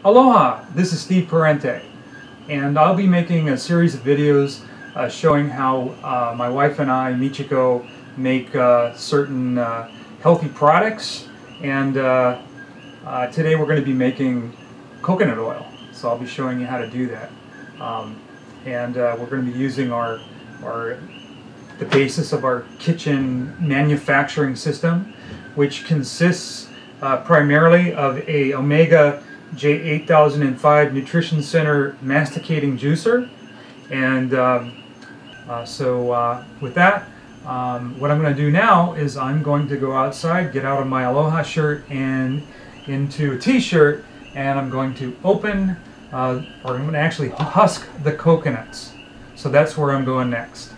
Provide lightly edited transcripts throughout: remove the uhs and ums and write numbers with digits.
Aloha, this is Steve Parente, and I'll be making a series of videos showing how my wife and I, Michiko, make certain healthy products, and today we're going to be making coconut oil, so I'll be showing you how to do that. We're going to be using the basis of our kitchen manufacturing system, which consists primarily of a Omega J8005 Nutrition Center Masticating Juicer. And with that, what I'm going to do now is I'm going to go outside, get out of my Aloha shirt and into a t-shirt, and I'm going to open, or I'm going to actually husk the coconuts. So that's where I'm going next.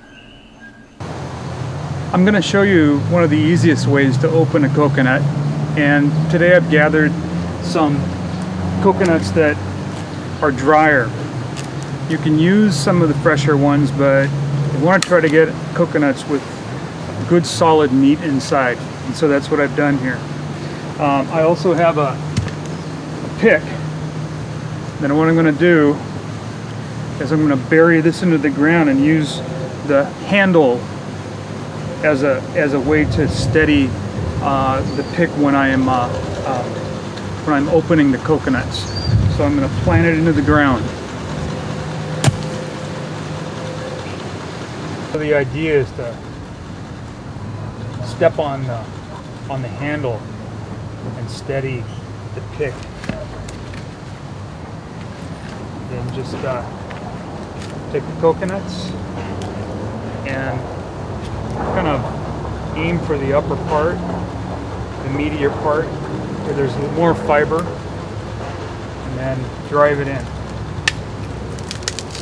I'm going to show you one of the easiest ways to open a coconut, and today I've gathered some coconuts that are drier. You can use some of the fresher ones, but you want to try to get coconuts with good solid meat inside, and so that's what I've done here. I also have a pick. Then what I'm going to do is I'm going to bury this into the ground and use the handle as a way to steady the pick when I am when I'm opening the coconuts. So I'm going to plant it into the ground. So the idea is to step on the handle and steady the pick. Then just take the coconuts and kind of aim for the upper part, the meatier part, where there's more fiber, and then drive it in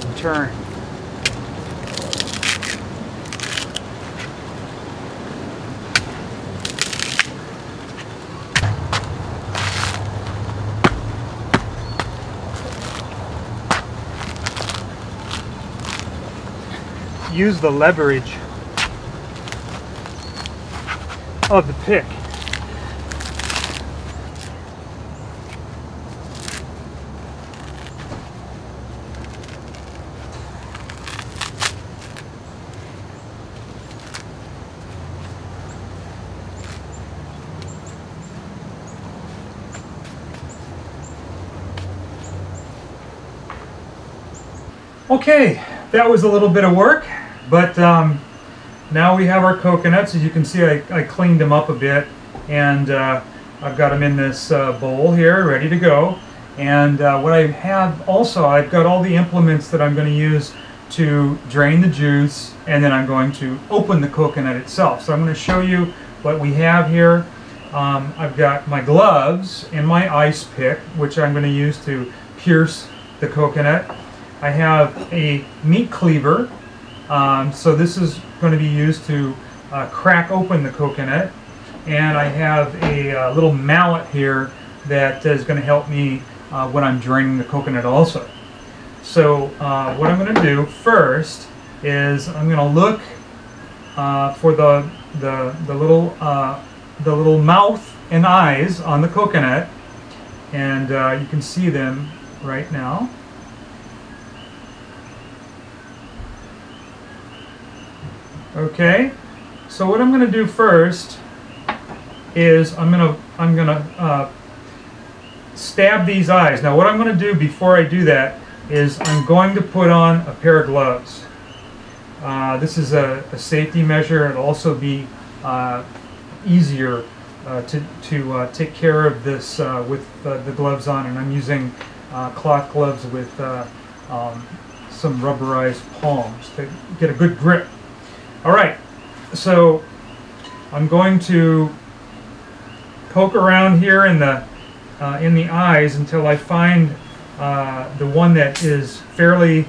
and turn. Use the leverage of the pick. Okay, that was a little bit of work, but now we have our coconuts. As you can see, I cleaned them up a bit, and I've got them in this bowl here, ready to go. And what I have also, I've got all the implements that I'm going to use to drain the juice, and then I'm going to open the coconut itself. So I'm going to show you what we have here. I've got my gloves and my ice pick, which I'm going to use to pierce the coconut. I have a meat cleaver, so this is going to be used to crack open the coconut, and I have a little mallet here that is going to help me when I'm draining the coconut also. So what I'm going to do first is I'm going to look for the little mouth and eyes on the coconut, and you can see them right now. Okay, so what I'm going to do first is I'm gonna stab these eyes. Now what I'm going to do before I do that is I'm going to put on a pair of gloves. This is a safety measure. It'll also be easier to take care of this with the gloves on, and I'm using cloth gloves with some rubberized palms to get a good grip. Alright, so I'm going to poke around here in the eyes until I find the one that is fairly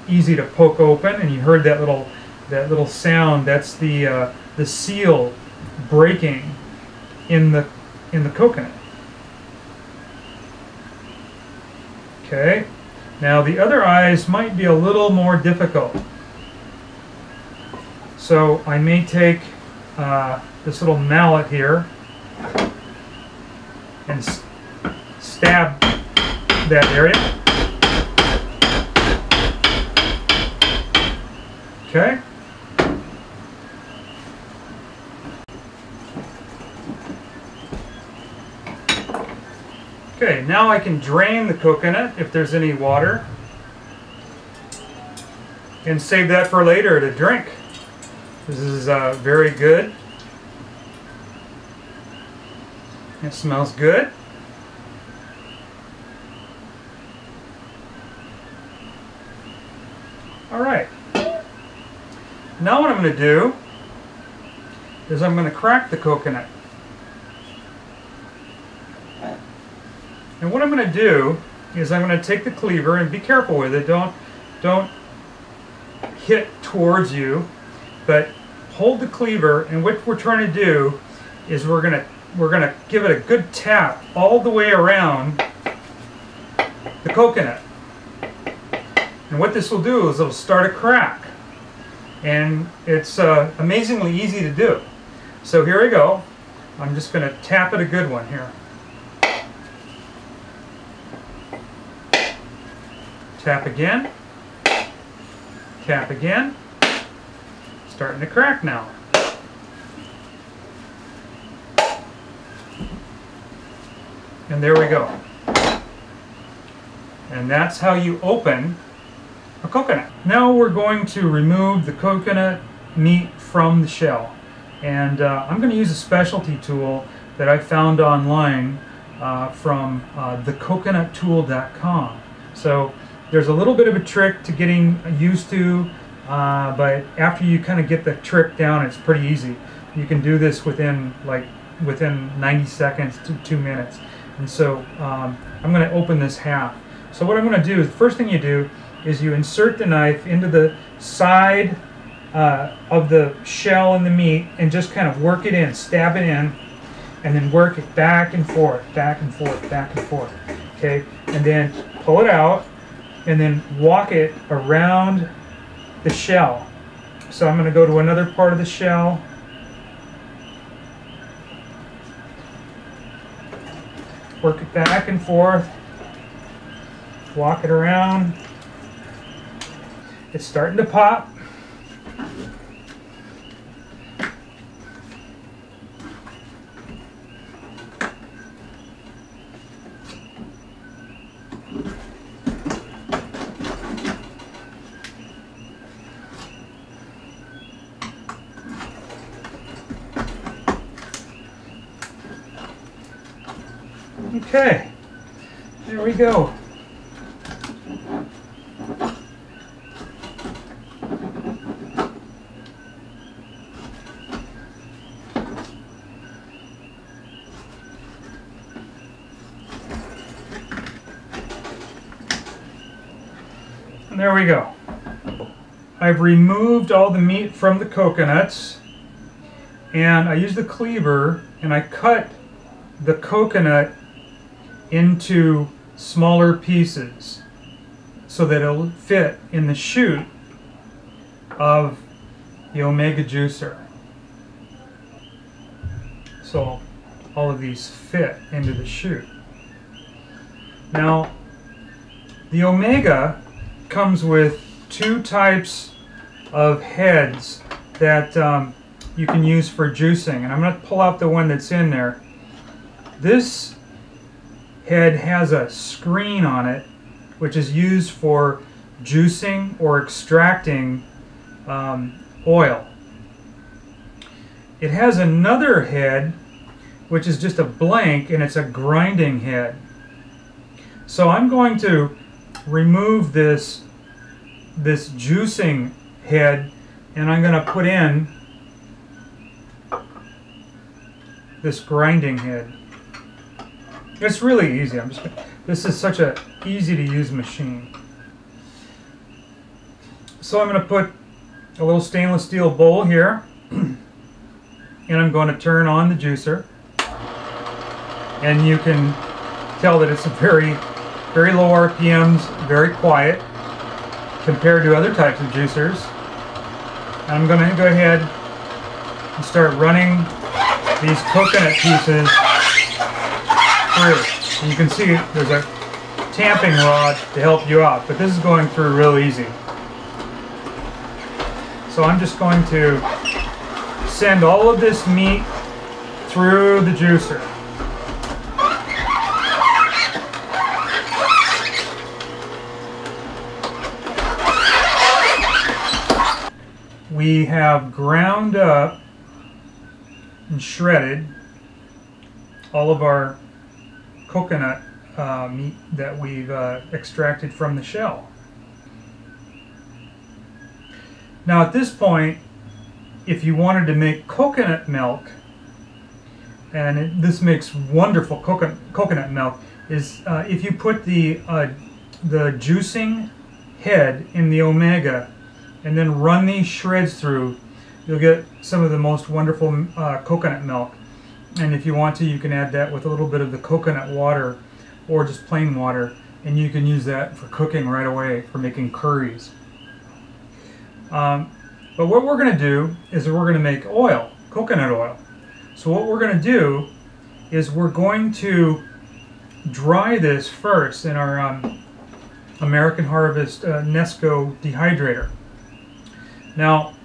easy to poke open, and you heard that little sound. That's the seal breaking in the coconut. Okay, now the other eyes might be a little more difficult. So I may take this little mallet here and stab that area. Okay. Okay, now I can drain the coconut if there's any water and save that for later to drink. This is very good. It smells good. All right. Now what I'm going to do is I'm going to crack the coconut. And what I'm going to do is I'm going to take the cleaver, and be careful with it. Don't hit towards you, but hold the cleaver, and what we're trying to do is we're going to give it a good tap all the way around the coconut. And what this will do is it'll start a crack. And it's amazingly easy to do. So here we go. I'm just going to tap it a good one here. Tap again. Tap again. Starting to crack now. And there we go. And that's how you open a coconut. Now we're going to remove the coconut meat from the shell. And I'm going to use a specialty tool that I found online from thecoconuttool.com. So there's a little bit of a trick to getting used to, but after you kind of get the trick down, it's pretty easy. You can do this within 90 seconds to 2 minutes. And so I'm going to open this half. So what I'm going to do is, the first thing you do is you insert the knife into the side of the shell and the meat, and just kind of work it in, stab it in, and then work it back and forth, back and forth, back and forth. Okay, and then pull it out, and then walk it around the shell. So I'm going to go to another part of the shell. Work it back and forth. Walk it around. It's starting to pop. Okay, there we go. And there we go. I've removed all the meat from the coconuts, and I used the cleaver and I cut the coconut into smaller pieces so that it'll fit in the chute of the Omega Juicer. So all of these fit into the chute. Now, the Omega comes with two types of heads that you can use for juicing, and I'm going to pull out the one that's in there. This head has a screen on it, which is used for juicing or extracting oil. It has another head which is just a blank, and it's a grinding head. So I'm going to remove this juicing head, and I'm going to put in this grinding head. It's really easy. This is such a easy to use machine. So I'm going to put a little stainless steel bowl here, and I'm going to turn on the juicer, and you can tell that it's a very low RPMs, very quiet compared to other types of juicers. And I'm going to go ahead and start running these coconut pieces through. And you can see there's a tamping rod to help you out, but this is going through real easy. So I'm just going to send all of this meat through the juicer. We have ground up and shredded all of our coconut meat that we've extracted from the shell. Now at this point, if you wanted to make coconut milk, and this makes wonderful coconut milk, is if you put the juicing head in the Omega and then run these shreds through, you'll get some of the most wonderful coconut milk. And if you want to, you can add that with a little bit of the coconut water or just plain water, and you can use that for cooking right away, for making curries. But what we're going to do is we're going to make oil, coconut oil. So what we're going to do is we're going to dry this first in our American Harvest Nesco dehydrator. Now,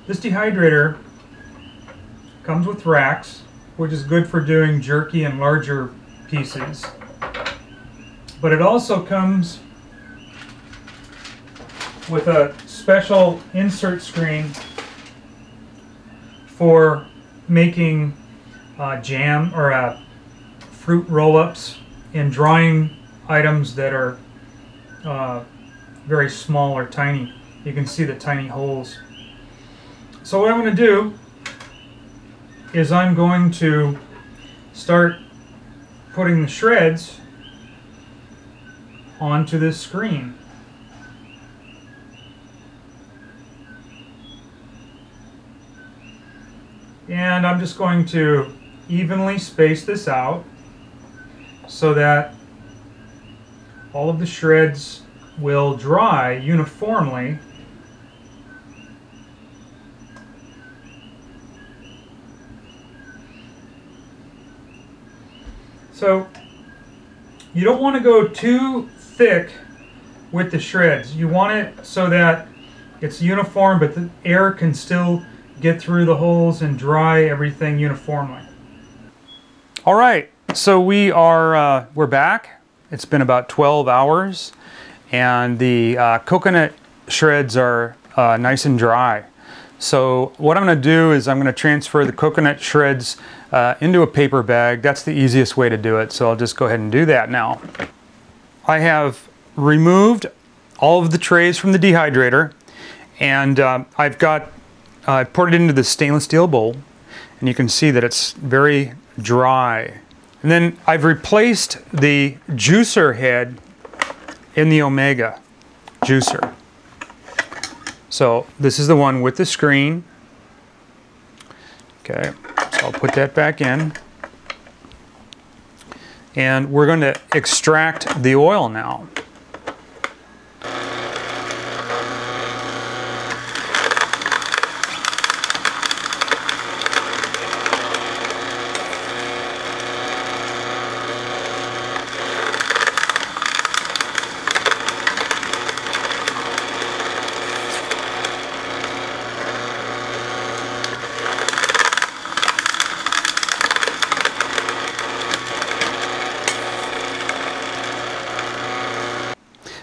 this dehydrator comes with racks, which is good for doing jerky and larger pieces. But it also comes with a special insert screen for making jam or fruit roll-ups and drying items that are very small or tiny. You can see the tiny holes. So what I'm going to do is I'm going to start putting the shreds onto this screen. And I'm just going to evenly space this out so that all of the shreds will dry uniformly. So you don't want to go too thick with the shreds. You want it so that it's uniform, but the air can still get through the holes and dry everything uniformly. All right, so we're back. It's been about 12 hours, and the coconut shreds are nice and dry. So what I'm going to do is I'm going to transfer the coconut shreds into a paper bag. That's the easiest way to do it, so I'll just go ahead and do that now. I have removed all of the trays from the dehydrator, and I poured it into the stainless steel bowl, and you can see that it's very dry. And then I've replaced the juicer head in the Omega juicer. So this is the one with the screen. Okay, so I'll put that back in. And we're going to extract the oil now.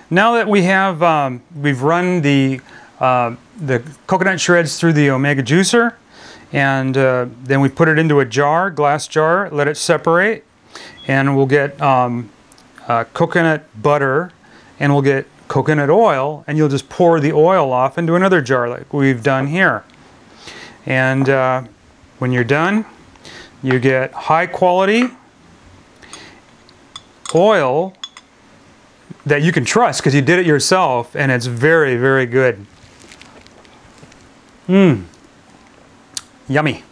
Now that we have, we've run the coconut shreds through the Omega juicer, and then we put it into a jar, glass jar, let it separate, and we'll get coconut butter, and we'll get coconut oil, and you'll just pour the oil off into another jar like we've done here. And when you're done, you get high quality oil that you can trust because you did it yourself, and it's very, very good. Yummy.